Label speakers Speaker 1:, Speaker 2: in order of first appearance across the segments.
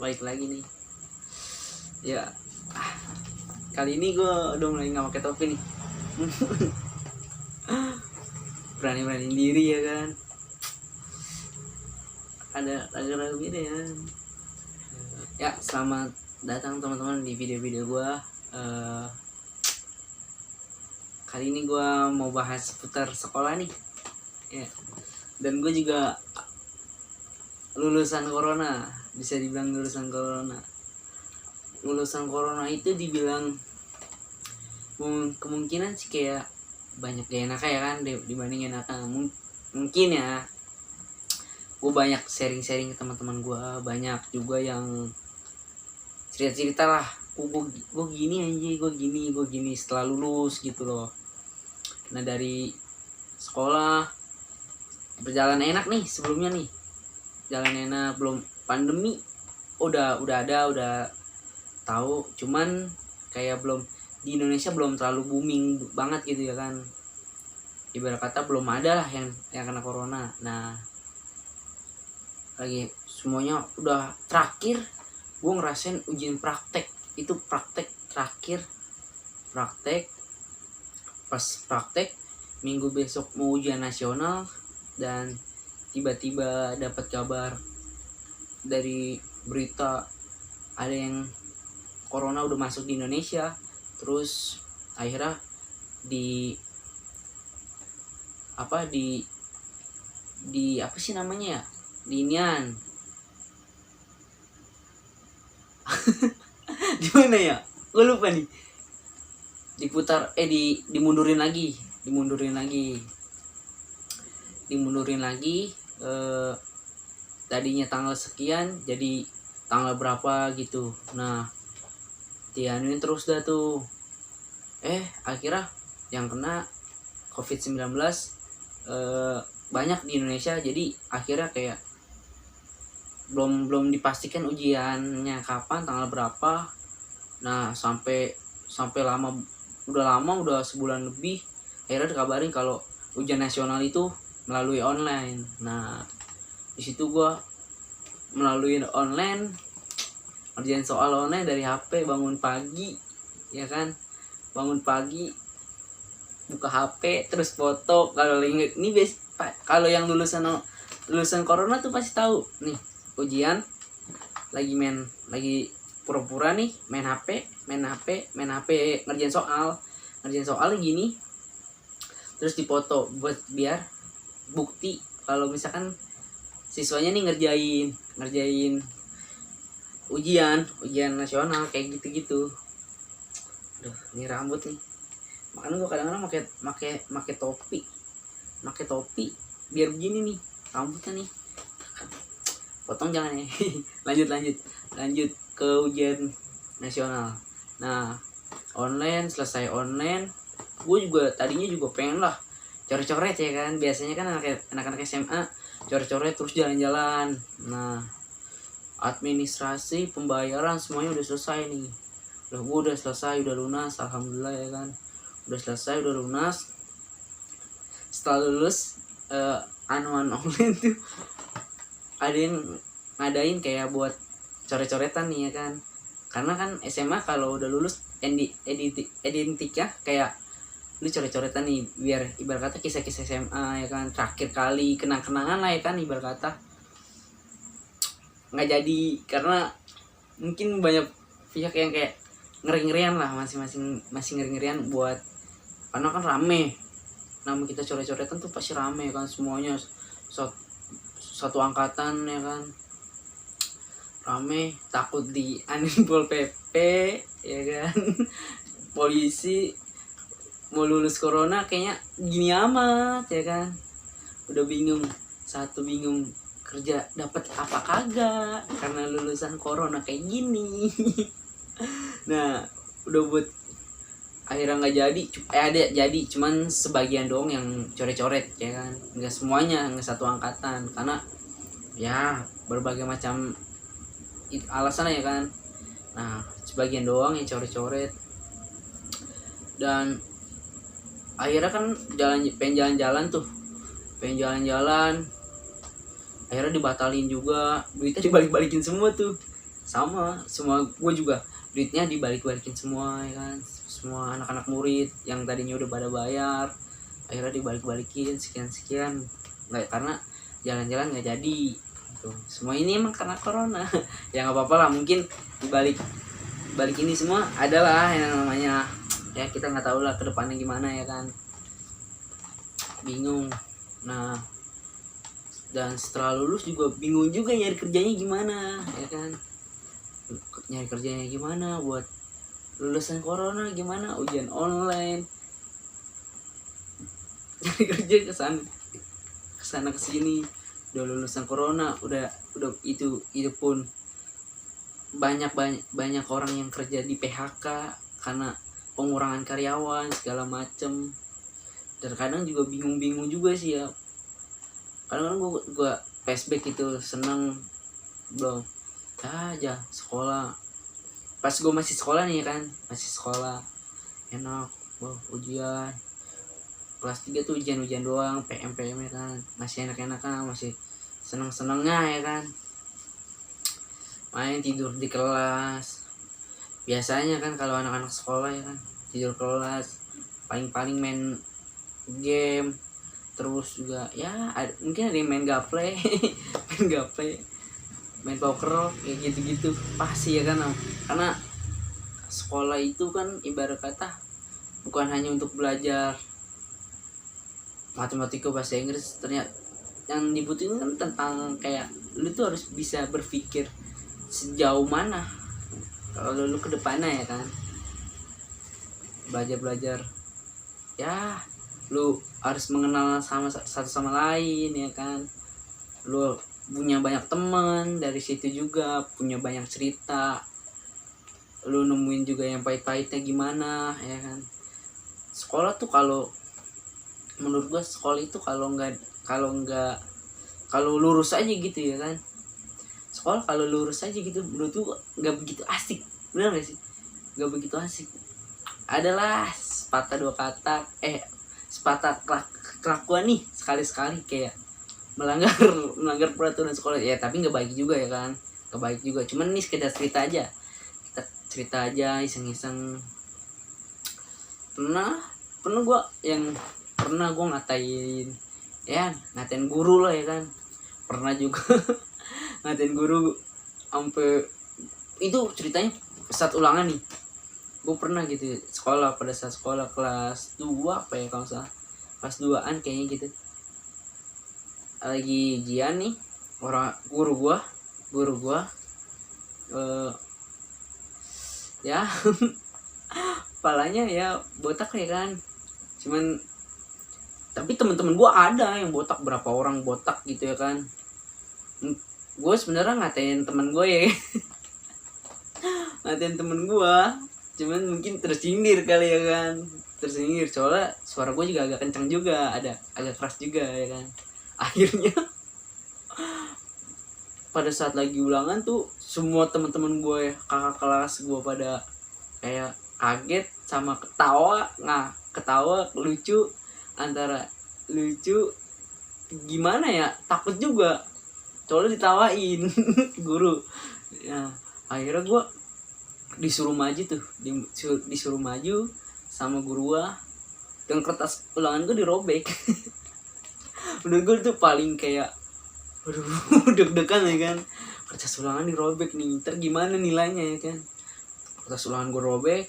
Speaker 1: balik lagi nih. Ya, kali ini gue udah mulai nggak pakai topi nih. Berani diri ya kan. Ada ragu-ragu beda ya. Ya, selamat datang teman-teman di video-video gue. Kali ini gue mau bahas seputar sekolah nih. Ya. Dan gue juga lulusan corona, bisa dibilang lulusan corona. Lulusan corona itu dibilang kemungkinan sih kayak banyak gak enak ya kan dibanding enaknya. Mungkin ya, gue banyak sharing ke teman-teman gue, banyak juga yang cerita lah, gue gini aja, gue gini setelah lulus gitu loh. Nah, dari sekolah berjalan enak nih, sebelumnya nih jalan enak, belum pandemi udah tahu, cuman kayak belum di Indonesia belum terlalu booming banget gitu ya kan, ibarat kata belum ada lah yang kena corona. Nah, lagi semuanya udah terakhir, gue ngerasain ujian praktek. Itu praktek terakhir, pas praktek minggu besok mau ujian nasional, dan tiba-tiba dapat kabar dari berita ada yang corona udah masuk di Indonesia. Terus akhirnya di apa sih namanya ya, di inian di mana ya, gue lupa nih, diputar dimundurin lagi. Tadinya tanggal sekian jadi tanggal berapa gitu. Nah, dianuin terus dah tuh. Akhirnya yang kena COVID-19 banyak di Indonesia. Jadi akhirnya kayak belum dipastikan ujiannya kapan, tanggal berapa. Nah, sampai udah sebulan lebih, akhirnya dikabarin kalau ujian nasional itu melalui online. Nah, di situ gue melalui online, ngerjain soal online dari HP, bangun pagi ya kan, buka HP terus foto. Kalau ini kalau yang lulusan corona tuh pasti tahu nih, ujian lagi pura-pura nih main HP, ngerjain soal gini, terus dipoto buat biar bukti kalau misalkan siswanya nih ngerjain ujian nasional kayak gitu. Aduh, ini rambut nih, makanya gue kadang-kadang pakai topi biar begini nih rambutnya nih. Potong jangan ya. lanjut ke ujian nasional. Nah, selesai online, gue juga tadinya juga pengen lah coret-coret ya kan. Biasanya kan anak-anak SMA coret-coret terus jalan-jalan. Nah, administrasi pembayaran semuanya udah selesai nih. Gue udah selesai, udah lunas, alhamdulillah ya kan. Udah lunas. Setelah lulus, anuan online tuh ada yang ngadain kayak buat coret-coretan nih ya kan. Karena kan SMA kalau udah lulus identik ya, kayak lu coret-coretan nih biar ibarat kata kisah-kisah SMA ya kan, terakhir kali kenang-kenangan lah ya kan, ibarat kata. Nggak jadi karena mungkin banyak pihak yang kayak ngeri-ngerian lah, masih ngeri-ngerian buat, karena kan rame. Nama kita coret-coretan tuh pasti rame kan, semuanya satu angkatan ya kan, rame, takut di Pol PP ya kan. Polisi mau lulus corona kayaknya gini amat ya kan. Udah bingung kerja dapat apa kagak karena lulusan corona kayak gini. Nah, udah buat akhirnya nggak jadi, ada jadi cuman sebagian doang yang coret-coret ya kan, nggak semuanya, nggak satu angkatan, karena ya berbagai macam alasan ya kan. Nah, sebagian doang yang coret-coret, dan akhirnya kan pengen jalan-jalan, akhirnya dibatalin juga, duitnya dibalik-balikin semua tuh sama semua gue juga duitnya dibalik-balikin semua ya kan, semua anak-anak murid yang tadinya udah pada bayar akhirnya dibalik-balikin sekian nggak, karena jalan-jalan nggak jadi gitu. Semua ini emang karena corona ya nggak apa-apa lah, mungkin dibalik ini semua adalah yang namanya ya kita nggak tahu lah kedepannya gimana ya kan, bingung. Nah dan setelah lulus juga bingung juga nyari kerjanya gimana ya kan, nyari kerjanya gimana buat lulusan corona, gimana ujian online, nyari kerja kesana kesini, udah lulusan corona udah itu pun banyak orang yang kerja di PHK karena pengurangan karyawan segala macem. Dan kadang juga bingung juga sih ya, kadang-kadang gue flashback itu seneng belum aja sekolah, pas gue masih sekolah nih kan, masih sekolah enak, ujian kelas 3 tuh ujian doang, PM ya kan, masih enak kan, masih seneng-senengnya ya kan, main tidur di kelas biasanya kan kalau anak-anak sekolah ya kan, tidur kelas, paling main game, terus juga ya mungkin ada yang main gaple main poker kayak gitu pasti ya kan, karena sekolah itu kan ibarat kata bukan hanya untuk belajar matematika bahasa Inggris, ternyata yang dibutuhin kan tentang kayak lu tuh harus bisa berpikir sejauh mana kalau lu ke depannya ya kan, belajar ya lu harus mengenal satu sama lain ya kan, lu punya banyak teman dari situ juga, punya banyak cerita, lu nemuin juga yang pahit-pahitnya gimana ya kan. Sekolah tuh kalau menurut gua sekolah itu kalau lurus aja gitu ya kan, sekolah kalau lurus aja gitu menurut gua nggak begitu asik, benar gak sih, nggak begitu asik. Adalah sepatah kelakuan nih sekali kayak melanggar peraturan sekolah ya, tapi nggak baik juga ya kan, nggak baik juga, cuman ini sekedar cerita aja, kita cerita aja iseng-iseng. Pernah gue ngatain guru lah ya kan, pernah juga ngatain guru sampai itu ceritanya saat ulangan nih, gue pernah gitu pada saat sekolah kelas 2 apa ya kalau salah, kelas 2an kayaknya gitu, lagi ujian nih, guru gua ya kepalanya ya botak ya kan, cuman tapi temen-temen gua ada yang botak, berapa orang botak gitu ya kan. Gue sebenarnya ngatain temen gue ya ngatain temen gue, cuman mungkin tersindir kali ya kan, soalnya suara gue juga agak kencang juga, agak keras juga ya kan. Akhirnya pada saat lagi ulangan tuh semua teman-teman gue, kakak kelas gue pada kayak kaget sama ketawa lucu, antara lucu gimana ya, takut juga soalnya ditawain guru ya. Akhirnya gue disuruh maju sama guru gue, dan kertas ulangan gue dirobek menurut gue itu paling kayak aduh deg-degan ya kan, kertas ulangan dirobek nih, ntar gimana nilainya ya kan. Kertas ulangan gue robek,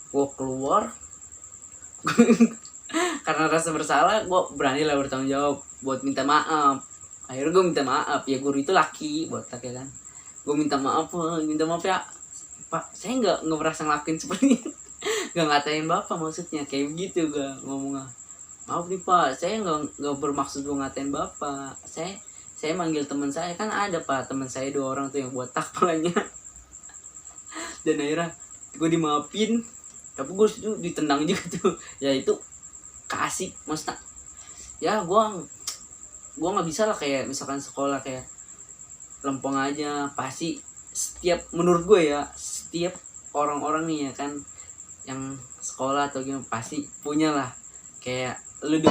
Speaker 1: gue keluar karena rasa bersalah gue berani lah bertanggung jawab buat minta maaf. Akhirnya gue minta maaf, ya guru itu laki botak ya kan, gue minta maaf ya Pak, saya nggak merasa ngelakuin seperti ini nggak ngatain bapak, maksudnya kayak begitu gue ngomongnya. Maaf nih Pak, saya nggak bermaksud gue ngatain bapak, saya manggil teman saya, kan ada Pak teman saya 2 orang tuh yang botak palanya dan akhirnya gue dimaafin, tapi gue itu ditendang juga tuh ya, itu kasih maksudnya ya, gue nggak bisa lah kayak misalkan sekolah kayak lempeng aja. Pasti menurut gue ya, setiap orang-orang nih ya kan yang sekolah atau gimana pasti punya lah kayak lu